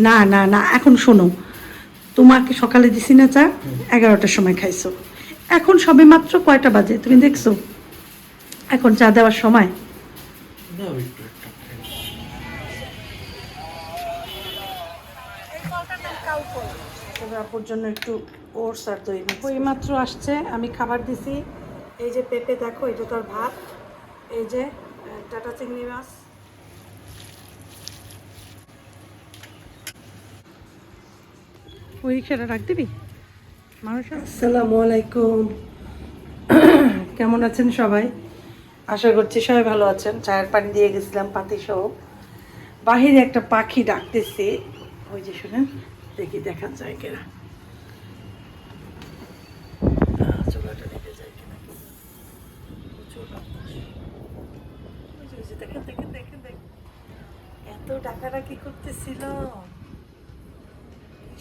না না না, এখন শোনো, তোমাকে সকালে দিছি না চা, 11টার সময় খাইছো, এখন সবে মাত্র কয়টা বাজে তুমি দেখছো? এখন চা দেওয়ার সময়? আপুর জন্য একটু ওটস আর দই, ওই মাত্র আসছে, আমি খাবার দিছি। এই যে পেঁপে দেখো, এটা তোর ভাত, এই যে টাটা চিংড়ি মাছ। ওই খেলা রাখ দিবি মানুষ। আসসালামু আলাইকুম, কেমন আছেন সবাই? আশা করছি সবাই ভালো আছেন। চায়ের পানি দিয়ে গেছিলাম পাতি সহ। বাহিরে একটা পাখি ডাকতেছে, ওই যে শুনেন, দেখি দেখা যায় কিনা। চোলাটা লেগে যায় কিনা, দেখেন দেখেন দেখেন দেখেন, এত ডাকাডাকি করতেছিল।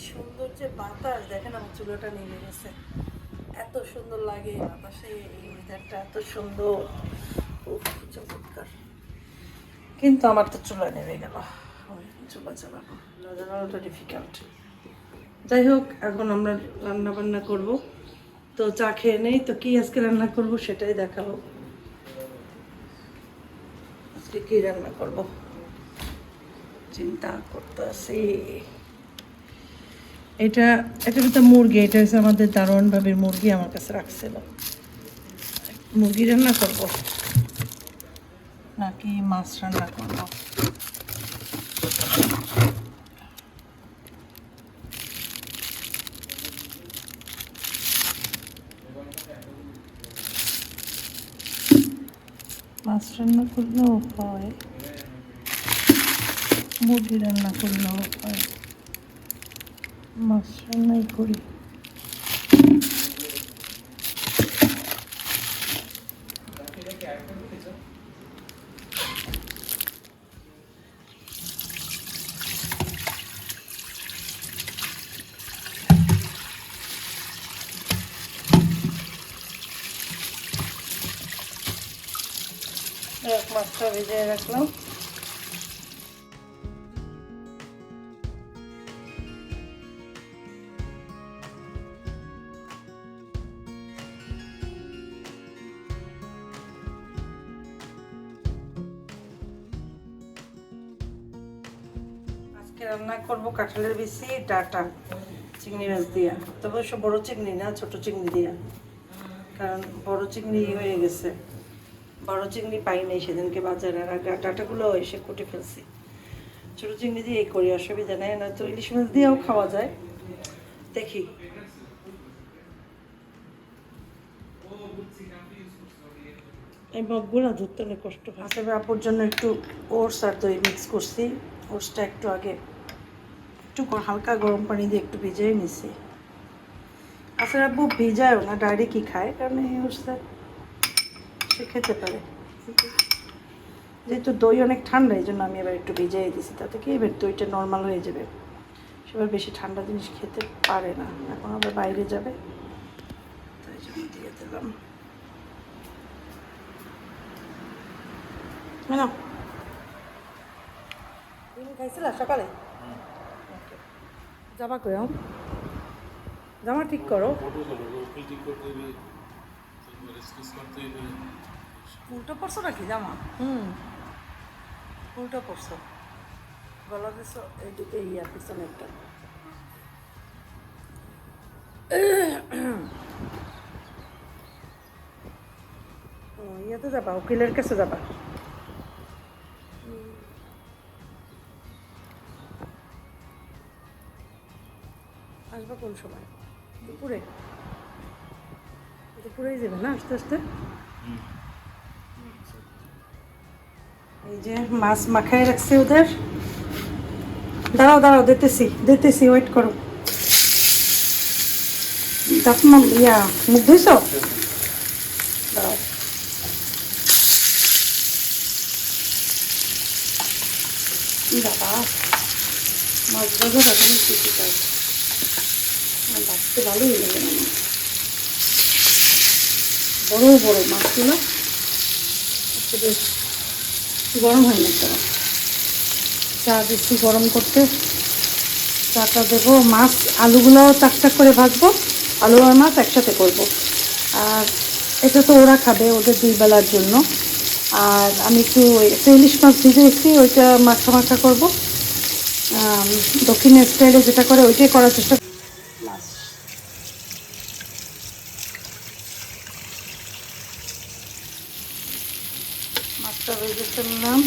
সুন্দর যে বাতাস, দেখেন আমার চুলাটা নেমে গেছে, এত সুন্দর লাগে বাতাসে, এই ওয়েদারটা এত সুন্দর, চমৎকার। কিন্তু আমার তো চুলা নেমে গেল, চুলা চালাবো, চালানোটা ডিফিকাল্ট। যাই হোক, এখন আমরা রান্না বান্না করব, তো চা খেয়ে নেই তো, কি আজকে রান্না করব সেটাই দেখাবো। আজকে কি রান্না করব চিন্তা করতেছি। এটা তো মুরগি, এটা হচ্ছে আমাদের দারোয়ান ভাবির মুরগি, আমার কাছে রাখছিল। মুরগি রান্না করব নাকি মাছ রান্না করব? মাছ রান্না করলেও হয়, মুরগি রান্না করলেও হয়, মাছ রান্নাই করি। মাছটা ভেজে রাখলাম। আজকে রান্না করবো কাঁঠালের বিচি ডাটা চিংড়ি মাছ দিয়া, তবে সব বড় চিংড়ি না, ছোট চিংড়ি দিয়া, কারণ বড় চিংড়ি হয়ে গেছে, বড় চিংড়ি পাই নাই সেদিনকে বাজারে, আর ডাটাগুলো এসে কুটে ফেলছি। ছোট চিংড়ি দিয়ে করি, অসুবিধা নেই, নয়তো ইলিশ মাছ দিয়েও খাওয়া যায়। দেখি এই মগগুলো ধরতে অনেক কষ্ট হয়। আসলে আপুর জন্য একটু ওটস আর দই মিক্স করছি। ওটসটা একটু আগে একটু হালকা গরম পানি দিয়ে একটু ভিজিয়ে নিছি। আসলে আপু ভিজায়ও না, ডাইরেক্টই খায়, কারণ এই ওটসটা সে খেতে পারে। যেহেতু দই অনেক ঠান্ডা, এই জন্য আমি এবার একটু ভিজিয়ে দিছি, তাতে কি এবার দইটা নর্মাল হয়ে যাবে। সেবার বেশি ঠান্ডা জিনিস খেতে পারে না, এখন আবার বাইরে যাবে, তাই জন্য দিয়ে দিলাম। হ্যাঁ, তুমি খাইছিলা সকালে? জামা কই জামা ঠিক করো, উল্টো পড়ছো নাকি জামা? উল্টো পড়ছো, গলা দিছো এইদিকে, ইয়া পিছনে একটা। ইয়াতে যাবা, উকিলের কাছে যাবা? আসবা কোন সময়? দুপুরে? দুপুরেই যাবে না আস্তে আস্তে? এই যে মাছ মাখায় রাখছি ওদের, দাঁড়াও দাঁড়াও, দিতেছি, ওয়েট করো। ইয়া মুখ ধুইছ? দাঁড়াও, বাবা মাছ ভাজা রাখলে দিতে চাই, বাঁচতে ভালোই লাগে না, বড় বড় মাছগুলো বেশ গরম হয় না তো। চা দিচ্ছি গরম করতে, চাটা দেবো। মাছ আলুগুলোও চাকচাক করে ভাজবো, আলু আর মাছ একসাথে করব। আর এটা তো ওরা খাবে, ওদের 2 বেলার জন্য। আর আমি একটু ইলিশ মাছ ভিজেছি, ওইটা মাখা মাখা করবো। দক্ষিণ স্টাইলে যেটা করে ওইটাই করার চেষ্টা। মাছ মাছটা ভেজে ফেললাম।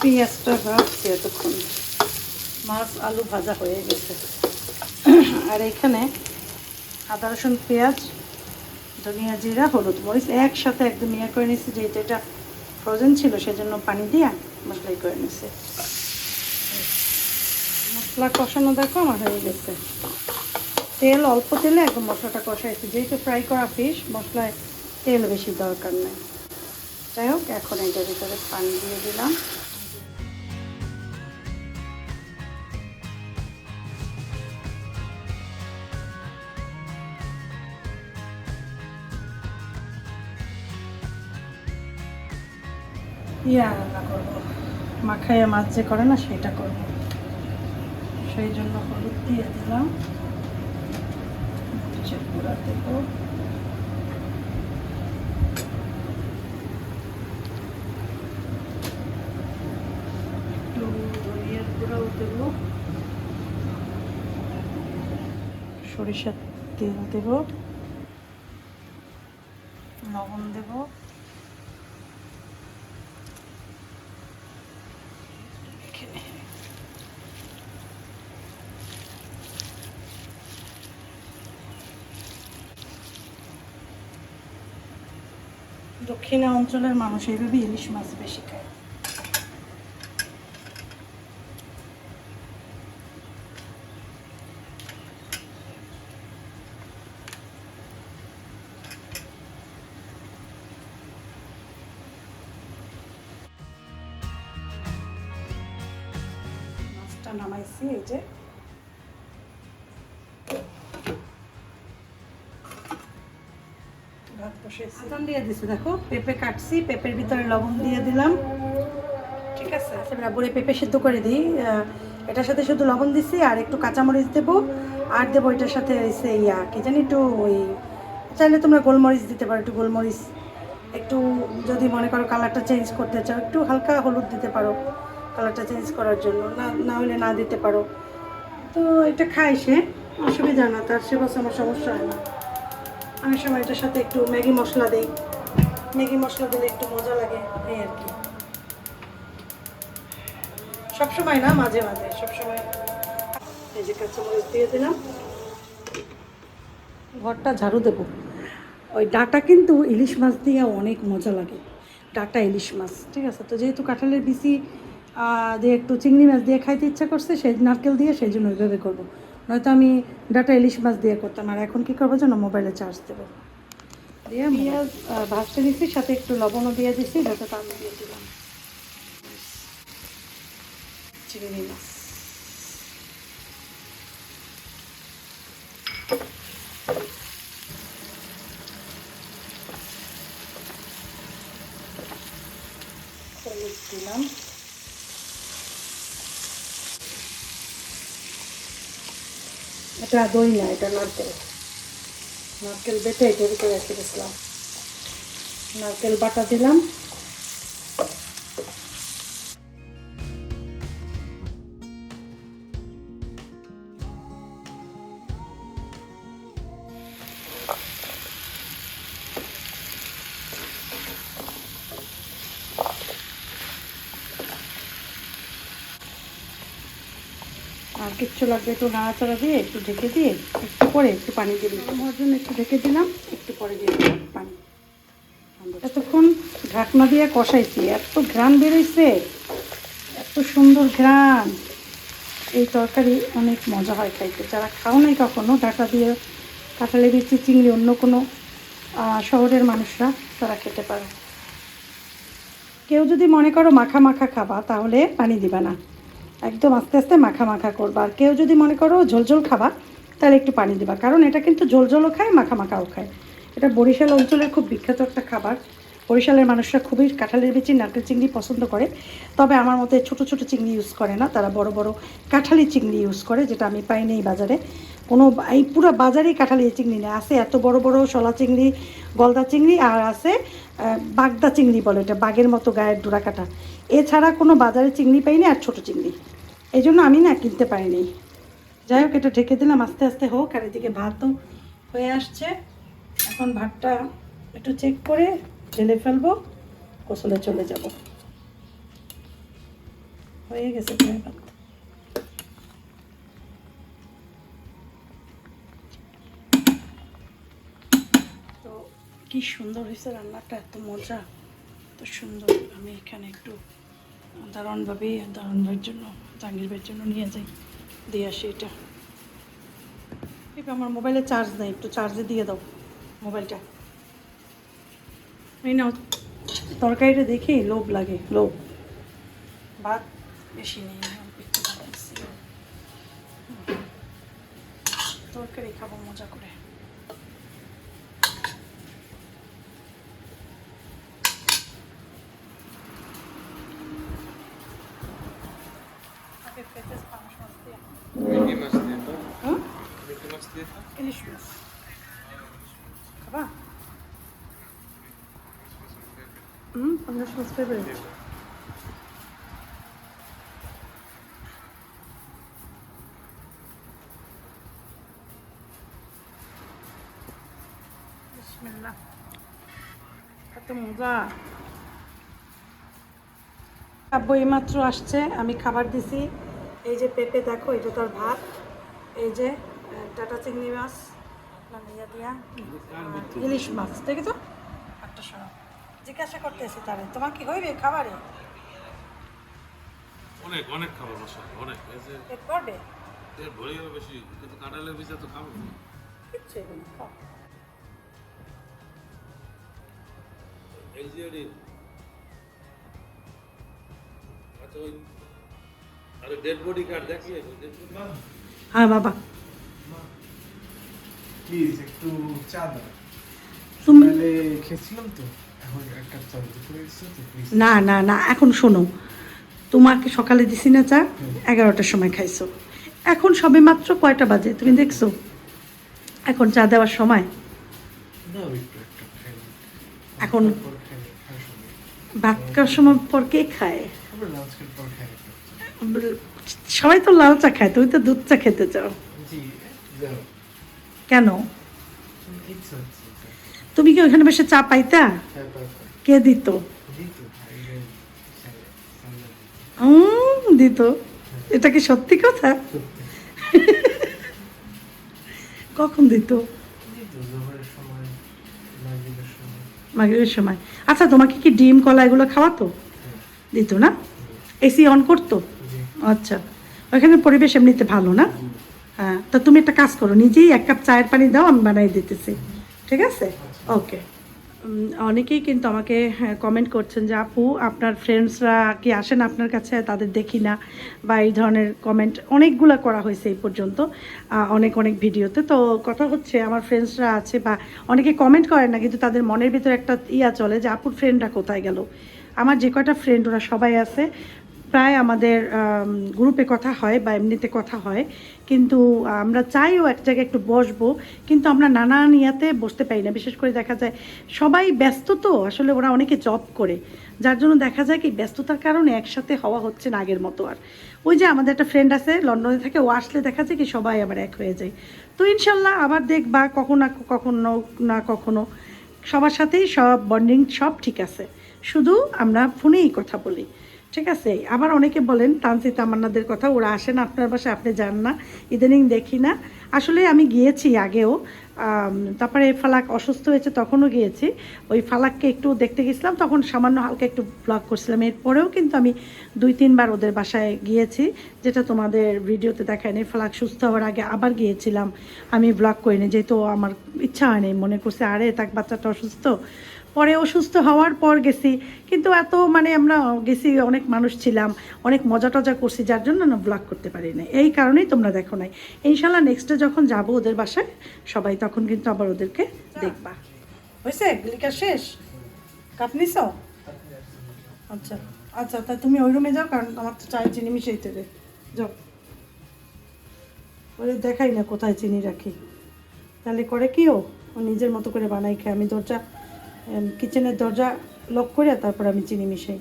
পেঁয়াজটা ভাজছি এতক্ষণ, মাছ আলু ভাজা হয়ে গেছে। আর এখানে আদা রসুন পেঁয়াজ ধনিয়া জিরা হলুদ মরিচ একসাথে একদম ইয়ে করে নিচ্ছি, যেহেতু এটা ফ্রোজেন ছিল সেজন্য পানি দিয়ে মশলাই করে নিচ্ছে। মশলা কষানো দেখো আমার হয়ে গেছে, তেল অল্প তেলে একদম মশলাটা কষাইছি, যেহেতু ফ্রাই করা ফিশ মশলায় তেল বেশি দরকার নেই। যাই হোক, এখন এটার ভিতরে পানি দিয়ে দিলাম। রান্না করবো, মাখাইয়া মাছ যে করে না সেটা করব, সেই জন্য হলুদ দিয়ে দিলাম, গুঁড়া দেব, একটু ধনিয়ার গুঁড়াও দেব, সরিষার তেল দেব, লবণ দেব, দক্ষিণা অঞ্চলের মানুষ এইভাবে ইলিশ মাছ বেশি খায়। মাছটা নামাইছি, এই যে দিয়ে দিছি, দেখো পেঁপে কাটছি, পেঁপের ভিতরে লবণ দিয়ে দিলাম। ঠিক আছে, বলে পেঁপে সিদ্ধ করে দিই, এটার সাথে শুধু লবণ দিছি আর একটু কাঁচামরিচ দেবো, আর দেবো এটার সাথে হয়েছে কি জানি একটু ওই, চাইলে তোমরা গোলমরিচ দিতে পারো, একটু গোলমরিচ, একটু যদি মনে করো কালারটা চেঞ্জ করতে চাও একটু হালকা হলুদ দিতে পারো কালারটা চেঞ্জ করার জন্য, না হলে না দিতে পারো। তো এটা খাই সে, অসুবিধা না, তার সে বছর আমার সমস্যা হয় না। অনেক সময় এটার সাথে একটু ম্যাগি মশলা দিই, ম্যাগি মশলা দিলে একটু মজা লাগে, এই আর কি। সবসময় না, মাঝে মাঝে, সবসময়। এই যে কাঁচামরিচ দিয়ে দিলাম, ঘরটা ঝাড়ু দেবো। ওই ডাটা কিন্তু ইলিশ মাছ দিয়ে অনেক মজা লাগে, ডাটা ইলিশ মাছ। ঠিক আছে, তো যেহেতু কাঁঠালের বিচি দিয়ে একটু চিংড়ি মাছ দিয়ে খাইতে ইচ্ছা করছে, সেই নারকেল দিয়ে, সেই জন্য ওইভাবে করবো। নয়তো আমি ডাটা ইলিশ মাছ দিয়ে করতাম। আর এখন কী করবো যেন মোবাইলে চার্জ দেবো দিয়ে পেঁয়াজ ভাজতে দিচ্ছি, সাথে একটু লবণও দিয়ে দিচ্ছি, যাতে তার দিয়ে দিলাম চিংড়ি মাছ। হলুদ দিলাম, এটা দই না, এটা নারকেল, নারকেল বেটে এটার ভিতরে রেখে দিয়েছিলাম, নারকেল বাটা দিলাম। আর কিচ্ছু লাগবে, একটু নাড়াচাড়া দিয়ে একটু ঢেকে দিয়ে একটু পরে একটু পানি দিয়ে দিলাম, ওর জন্য একটু ঢেকে দিলাম, একটু পরে দিয়ে দিলাম পানি। এতক্ষণ ঢাকনা দিয়ে কষাইছি, এত ঘ্রাণ বেরোইছে, এত এত সুন্দর ঘ্রাণ। এই তরকারি অনেক মজা হয় খাইতে। যারা খাও নাই কখনো ডাঁটা দিয়ে কাঁঠালের বিচি চিংড়ি, অন্য কোনো শহরের মানুষরা তারা খেতে পারে। কেউ যদি মনে করো মাখা মাখা খাবা তাহলে পানি দিবা না, একদম আস্তে আস্তে মাখা মাখা করবা। আর কেউ যদি মনে করো ঝোলঝোল খাবা তাহলে একটু পানি দিবা, কারণ এটা কিন্তু ঝোলঝোলও খায় মাখা মাখাও খায়। এটা বরিশাল অঞ্চলের খুব বিখ্যাত একটা খাবার। বরিশালের মানুষরা খুবই কাঁঠালের বিচি নারকেল চিংড়ি পছন্দ করে, তবে আমার মতে ছোট ছোট চিংড়ি ইউজ করে না, তারা বড় বড় কাঁঠালি চিংড়ি ইউজ করে, যেটা আমি পাই নেই বাজারে। কোনো এই পুরো বাজারেই কাঁঠালি চিংড়ি নেই, আছে এত বড় বড় শলা চিংড়ি, গলদা চিংড়ি, আর আছে বাগদা চিংড়ি বলে, এটা বাঘের মতো গায়ের ডোরা কাটা। এছাড়া কোনো বাজারে চিংড়ি পাইনি, আর ছোট চিংড়ি, এই জন্য আমি না কিনতে পারিনি। যাই হোক, এটা ঢেকে দিলাম, আস্তে আস্তে হোক। আর এদিকে ভাতও হয়ে আসছে। এখন ভাতটা একটু চেক করে ঢেলে ফেলবো, গোসলে চলে যাব। হয়ে গেছে প্রায় ভাত। তো কি সুন্দর হয়েছে রান্নাটা, এত মজা, এত সুন্দর। আমি এখানে একটু দারুণ ভাইয়ের জন্য, জাহাঙ্গীর ভাইয়ের জন্য নিয়ে যাই, দিয়ে আসি। এটা আমার মোবাইলে চার্জ নেই, একটু চার্জে দিয়ে দাও মোবাইলটা। এই নাও, তরকারিটা দেখেই লোভ লাগে, লোভ। ভাত বেশি নেই, একটু বানাইছি, তরকারি খাবো মজা করে। ইলিশ মাছ খাবা? পাঙ্গাস মাছ ফেভারিট। বিসমিল্লাহ, কত মজা। আব্বু এইমাত্র আসছে, আমি খাবার দিছি। এই যে পেঁপে দেখো, এটা তোর ভাত। এই যে টাটা চিংড়ি মাছ ইয়া দিয়া, ইলিশ মাছ দেখে তো একটা শোনো, জিজ্ঞাসা করতেছি তারে তোমার কি হইবে খাবারে? অনেক অনেক খাবার মশলা, অনেক পেট পড়বে, পেট ভরে যাবে বেশি, কিন্তু কাঁঠালের বীজে তো খাবো না। কিচ্ছু হবে না, খাও। এই যে আচ্ছা, ওই আরে ডেড বডি কার্ড দেখিয়ে, ডেড বডি। হ্যাঁ বাবা, প্লিজ একটু চা দাও। তুমি তাহলে খেয়েছিলাম তো, এখন এক কাপ চা দিতে পেরেছো তো প্লিজ। না না না, এখন শোনো, তোমাকে সকালে দিছি না চা, 11টার সময় খাইছো, এখন সবে মাত্র কয়টা বাজে তুমি দেখছো? এখন চা দেওয়ার সময়? দাও একটু, এক কাপ খাই। এখন পর খাই, খাওয়ার সময়। ভাত খাওয়ার সময় পর কে খায়? আমরা লাঞ্চ করার পর খাই এক কাপ চা। সবাই তো লাল চা খায়, তুমি তো দুধ চা খেতে চাও জি, দাও। কেন? ইচ্ছা হচ্ছে চা। তুমি কি ওখানে বসে চা পাইতা? হ্যাঁ, পারফেক্ট। কে দিত? দিত, ভাইরে, সালাদ দিত। দিত? এটা কি সত্যি কথা? সত্যি। কখন দিত? দিত, জোহরের সময়, মাগরিবের সময়। মাগরিবের সময়। আচ্ছা, তোমাকে কি ডিম কলা এগুলো খাওয়াতো? হ্যাঁ, দিত না? এসি অন করতো? জি। আচ্ছা, ওখানে পরিবেশ এমনিতে ভালো না? হ্যাঁ, তো তুমি একটা কাজ করো, নিজেই 1 কাপ চায়ের পানি দাও, আমি বানিয়ে দিতেছি, ঠিক আছে? ওকে। অনেকেই কিন্তু আমাকে কমেন্ট করছেন যে আপু আপনার ফ্রেন্ডসরা কি আসেন আপনার কাছে, তাদের দেখি না, বা এই ধরনের কমেন্ট অনেকগুলো করা হয়েছে এই পর্যন্ত, অনেক অনেক ভিডিওতে। তো কথা হচ্ছে, আমার ফ্রেন্ডসরা আছে, বা অনেকে কমেন্ট করেন না, কিন্তু তাদের মনের ভিতরে একটা চলে যে আপুর ফ্রেন্ডরা কোথায় গেল। আমার যে কয়টা ফ্রেন্ড ওরা সবাই আছে, প্রায় আমাদের গ্রুপে কথা হয় বা এমনিতে কথা হয়, কিন্তু আমরা চাইও এক জায়গায় একটু বসবো, কিন্তু আমরা নানান ইয়াতে বসতে পারি না। বিশেষ করে দেখা যায় সবাই ব্যস্ত, তো আসলে ওরা অনেকে জব করে, যার জন্য দেখা যায় কি ব্যস্ততার কারণে একসাথে হওয়া হচ্ছে না আগের মতো আর। ওই যে আমাদের একটা ফ্রেন্ড আছে লন্ডনে থাকে, ও আসলে দেখা যায় কি সবাই আবার এক হয়ে যায়। তো ইনশাল্লাহ আবার দেখবা কখনো না কখনো সবার সাথেই সব বন্ডিং সব ঠিক আছে, শুধু আমরা ফোনেই কথা বলি। ঠিক আছে। আবার অনেকে বলেন তানসির তামান্নাদের কথা, ওরা আসেন আপনার বাসায়, আপনি যান না, ইদানিং দেখি না। আসলে আমি গিয়েছি আগেও, তারপরে ফালাক অসুস্থ হয়েছে তখনও গিয়েছি। ওই ফালাককে একটু দেখতে গেছিলাম, তখন সামান্য হালকা একটু ব্লগ করছিলাম। এরপরেও কিন্তু আমি 2-3 বার ওদের বাসায় গিয়েছি, যেটা তোমাদের ভিডিওতে দেখায়নি। ফালাক সুস্থ হওয়ার আগে আবার গিয়েছিলাম, আমি ব্লগ করিনি, যেহেতু আমার ইচ্ছা হয়নি, মনে করছে আরে তাক বাচ্চাটা অসুস্থ। পরে অসুস্থ হওয়ার পর গেছি, কিন্তু এত মানে আমরা গেছি, অনেক মানুষ ছিলাম, অনেক মজা টজা করছি, যার জন্য না ব্লগ করতে পারি না। এই কারণেই তোমরা দেখো নাই। ইনশাল্লাহ নেক্সটে যখন যাব ওদের বাসায় সবাই, তখন কিন্তু আবার ওদেরকে দেখবা। হয়েছে লিখা শেষ? কাপ নিছ? আচ্ছা আচ্ছা, তা তুমি ওই রুমে যাও, কারণ আমার তো চায়ের চিনি মিশাইতে রে। যাও, ওরে দেখাই না কোথায় চিনি রাখি, তাহলে করে কি ও নিজের মতো করে বানাই খায়। আমি কিচেনের দরজা লক করে তারপর আমি চিনি মিশাই।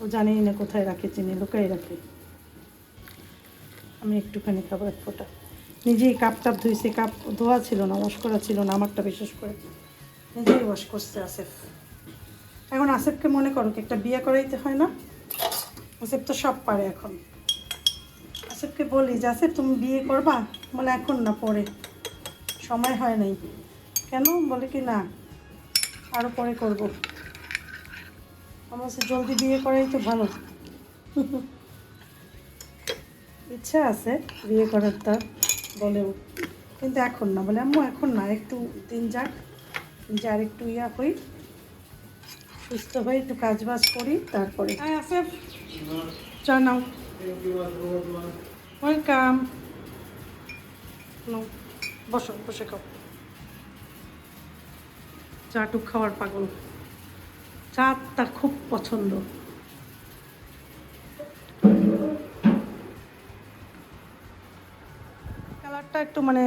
ও জানেই না কোথায় রাখে চিনি, লুকাই রাখে। আমি একটুখানি খাবার এক ফোঁটা। নিজেই কাপ টাপ ধুইছে, কাপ ধোয়া ছিল না, ওয়াশ করা ছিল না, আমারটা বিশেষ করে নিজেই ওয়াশ করছে আসিফ। এখন আসিফকে মনে করো একটা বিয়ে করাইতে হয় না, আসিফ তো সব পারে এখন। আসিফকে বলি যে আসিফ তুমি বিয়ে করবা, বলে এখন না, পরে, সময় হয় নাই। কেন? বলে কি না আরও পরে করব। আমার জলদি বিয়ে করাই তো ভালো। ইচ্ছা আছে বিয়ে করার, তার বলেও, কিন্তু এখন না। বলে আম্মু এখন না, একটু দিন যাক, যে আর একটু হই, সুস্থ হয়ে একটু কাজ বাজ করি, তারপরে। হ্যাঁ আসিফ, চা নাও। ওয়েলকাম। বসো, বসে খাও। চা টুক খাওয়ার পাগল, চা তার খুব পছন্দ। কালারটা একটু মানে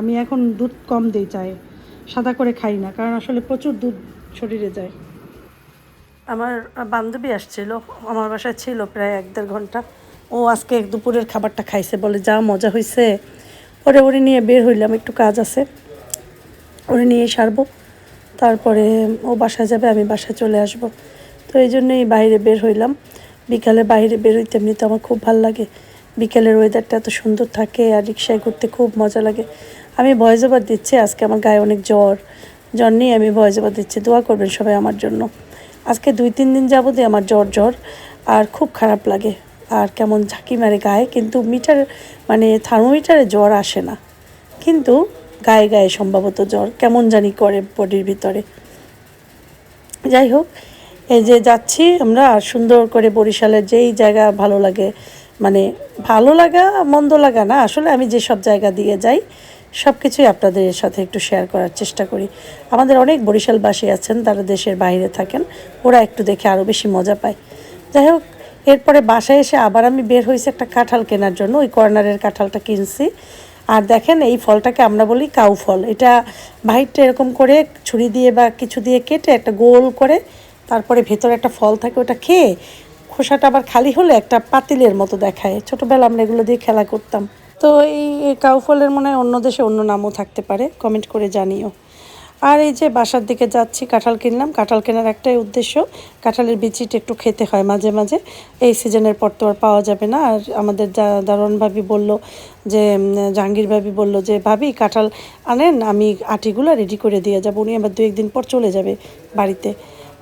আমি এখন দুধ কম দিই চায়ে, সাদা করে খাই না, কারণ আসলে প্রচুর দুধ শরীরে যায়। আমার বান্ধবী আসছিল, আমার বাসায় ছিল প্রায় 1-1.5 ঘন্টা। ও আজকে দুপুরের খাবারটা খাইছে, বলে যা মজা হয়েছে। পরে ওরে নিয়ে বের হইলাম, একটু কাজ আছে, ওরে নিয়ে সারবো, তারপরে ও বাসায় যাবে, আমি বাসায় চলে আসব। তো এই জন্যই বাইরে বের হইলাম। বিকালে বাইরে বের হইতে এমনিতে আমার খুব ভালো লাগে, বিকেলের ওয়েদারটা এত সুন্দর থাকে, আর রিক্সায় ঘুরতে খুব মজা লাগে। আমি ভয়েস ওভার দিচ্ছি, আজকে আমার গায়ে অনেক জ্বর নিয়ে আমি ভয়েস ওভার দিচ্ছি, দোয়া করবেন সবাই আমার জন্য। আজকে 2-3 দিন যাবতই আমার জ্বর, আর খুব খারাপ লাগে, আর কেমন ঝাঁকি মারে গায়ে, কিন্তু মানে থার্মোমিটারে জ্বর আসে না, কিন্তু গায়ে গায়ে সম্ভবত জ্বর কেমন জানি করে বডির ভিতরে। যাই হোক, এই যে যাচ্ছি আমরা, আর সুন্দর করে বরিশালের যেই জায়গা ভালো লাগে, মানে ভালো লাগা মন্দ লাগা না, আসলে আমি যেসব জায়গা দিয়ে যাই সব কিছুই আপনাদের সাথে একটু শেয়ার করার চেষ্টা করি। আমাদের অনেক বরিশালবাসী আছেন, তারা দেশের বাইরে থাকেন, ওরা একটু দেখে আরও বেশি মজা পায়। যাই হোক, এরপরে বাসায় এসে আবার আমি বের হয়েছি একটা কাঁঠাল কেনার জন্য, ওই কর্নারের কাঁঠালটা কিনছি। আর দেখেন, এই ফলটাকে আমরা বলি কাউ ফল। এটা বাহিরটা এরকম করে ছুরি দিয়ে বা কিছু দিয়ে কেটে একটা গোল করে, তারপরে ভেতরে একটা ফল থাকে, ওটা খেয়ে খোসাটা আবার খালি হলে একটা পাতিলের মতো দেখায়। ছোটোবেলা আমরা এগুলো দিয়ে খেলা করতাম। তো এই কাউ ফলের মনে হয় অন্য দেশে অন্য নামও থাকতে পারে, কমেন্ট করে জানিও। আর এই যে বাসার দিকে যাচ্ছি, কাঁঠাল কিনলাম। কাঁঠাল কেনার একটাই উদ্দেশ্য, কাঁঠালের বিচিটা একটু খেতে হয় মাঝে মাঝে, এই সিজনের পর তো আর পাওয়া যাবে না। আর আমাদের দারোয়ান ভাবি বললো যে, জাহাঙ্গীর ভাবি বললো যে ভাবি কাঁঠাল আনেন, আমি আটিগুলো রেডি করে দিয়ে যাবো, উনি আবার 2-1 দিন পর চলে যাবে বাড়িতে।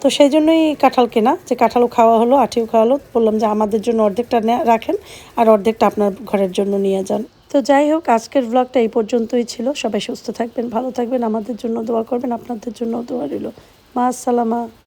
তো সেই জন্যই কাঁঠাল কেনা, যে কাঁঠালও খাওয়া হলো, আটিও খাওয়া হলো। বললাম যে আমাদের জন্য অর্ধেকটা রাখেন, আর অর্ধেকটা আপনার ঘরের জন্য নিয়ে যান। তো যাই হোক, আজকের ব্লগটা এই পর্যন্তই ছিল। সবাই সুস্থ থাকবেন, ভালো থাকবেন, আমাদের জন্য দোয়া করবেন, আপনাদের জন্য দোয়া রইল। মা আসসালামা।